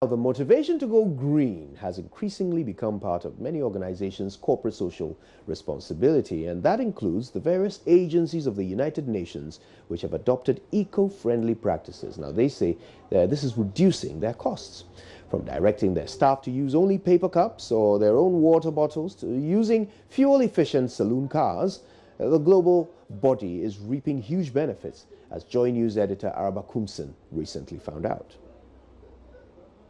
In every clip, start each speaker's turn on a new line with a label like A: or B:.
A: The motivation to go green has increasingly become part of many organizations' corporate social responsibility, and that includes the various agencies of the United Nations which have adopted eco-friendly practices. Now, they say that this is reducing their costs, from directing their staff to use only paper cups or their own water bottles to using fuel-efficient saloon cars. The global body is reaping huge benefits, as JoyNews editor Araba Kumson recently found out.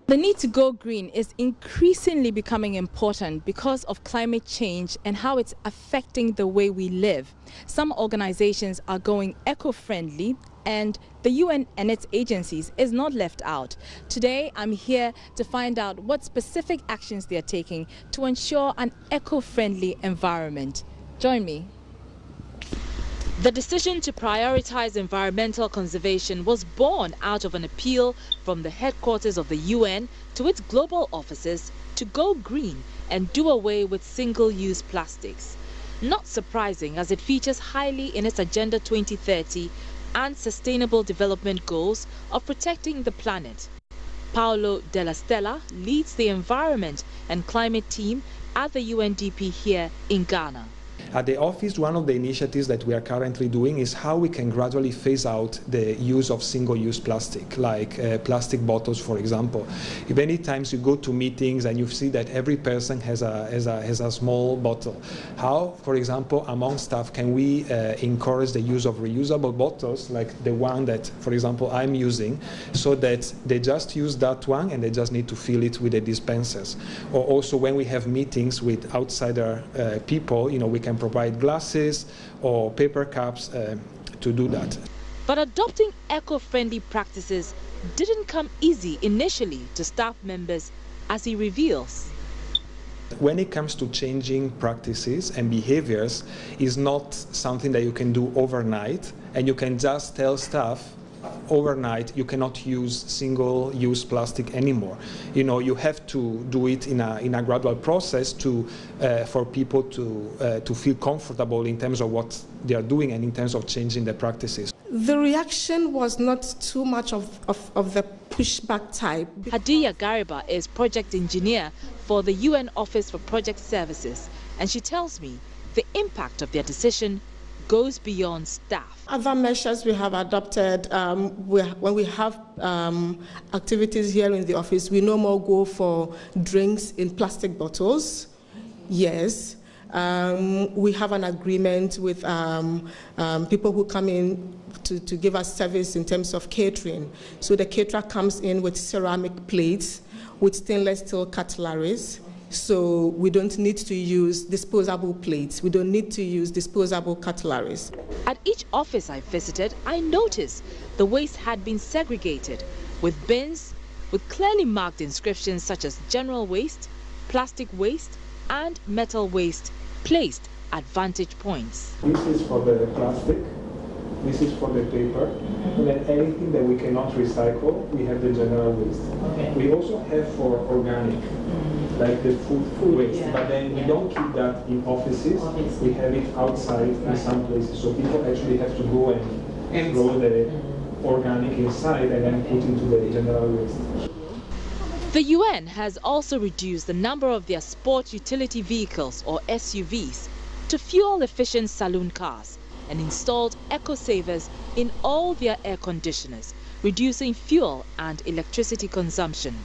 B: The need to go green is increasingly becoming important because of climate change and how it's affecting the way we live. Some organizations are going eco-friendly, and the UN and its agencies is not left out. Today, I'm here to find out what specific actions they are taking to ensure an eco-friendly environment. Join me. The decision to prioritize environmental conservation was born out of an appeal from the headquarters of the UN to its global offices to go green and do away with single-use plastics. Not surprising, as it features highly in its Agenda 2030 and Sustainable Development Goals of protecting the planet. Paolo Della Stella leads the environment and climate team at the UNDP here in Ghana.
C: At the office, one of the initiatives that we are currently doing is how we can gradually phase out the use of single-use plastic, like plastic bottles, for example. Many times you go to meetings and you see that every person has a small bottle. How, for example, among staff, can we encourage the use of reusable bottles, like the one that, for example, I'm using, so that they just use that one and they just need to fill it with the dispensers. Or also when we have meetings with outsider people, we can provide glasses or paper cups to do that.
B: But adopting eco-friendly practices didn't come easy initially to staff members, as he reveals.
C: When it comes to changing practices and behaviors, it's not something that you can do overnight, and you can just tell staff overnight you cannot use single-use plastic anymore. You have to do it in a gradual process for people to feel comfortable in terms of what they are doing and in terms of changing the practices.
D: The reaction was not too much of the pushback type.
B: Hadiya Gariba is project engineer for the UN Office for Project Services, and she tells me the impact of their decision goes beyond staff.
D: Other measures we have adopted, when we have activities here in the office, we no more go for drinks in plastic bottles. Yes. We have an agreement with people who come in to give us service in terms of catering. So the caterer comes in with ceramic plates, with stainless steel cutleries. So we don't need to use disposable plates. We don't need to use disposable cutleries.
B: At each office I visited, I noticed the waste had been segregated with bins with clearly marked inscriptions such as general waste, plastic waste, and metal waste placed at vantage points.
C: This is for the plastic, this is for the paper, and then anything that we cannot recycle, we have the general waste. Okay. We also have for organic, like the food waste, but then we don't keep that in offices. We have it outside in some places, so people actually have to go and throw the organic inside and then put into the general waste.
B: The UN has also reduced the number of their sport utility vehicles, or SUVs, to fuel-efficient saloon cars and installed eco-savers in all their air conditioners, reducing fuel and electricity consumption.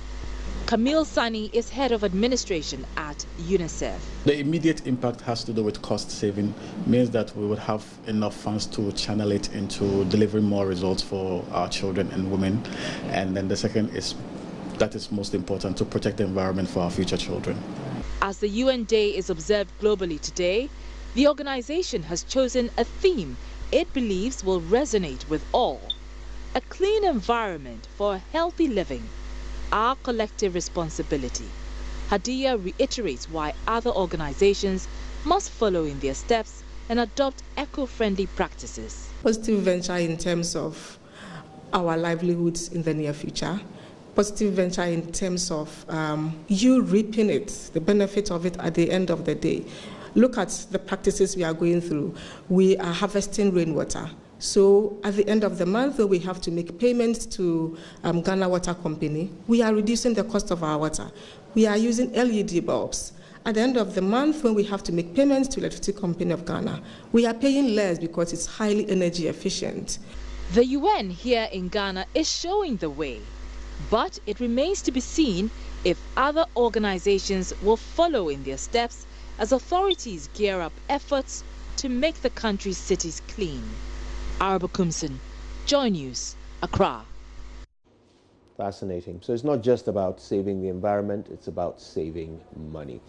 B: Camille Sani is head of administration at UNICEF.
E: The immediate impact has to do with cost saving, means that we would have enough funds to channel it into delivering more results for our children and women. And then the second is, that is most important, to protect the environment for our future children.
B: As the UN Day is observed globally today, the organization has chosen a theme it believes will resonate with all: a clean environment for a healthy living, our collective responsibility. Hadiya reiterates why other organizations must follow in their steps and adopt eco-friendly practices.
D: Positive venture in terms of our livelihoods in the near future. Positive venture in terms of you reaping it, the benefit of it at the end of the day. Look at the practices we are going through. We are harvesting rainwater. So at the end of the month, when we have to make payments to Ghana Water Company, we are reducing the cost of our water. We are using LED bulbs. At the end of the month, when we have to make payments to Electricity Company of Ghana, we are paying less because it's highly energy efficient.
B: The UN here in Ghana is showing the way, but it remains to be seen if other organizations will follow in their steps as authorities gear up efforts to make the country's cities clean. Araba Kumsin, JoyNews, Accra.
A: Fascinating. So it's not just about saving the environment, it's about saving money.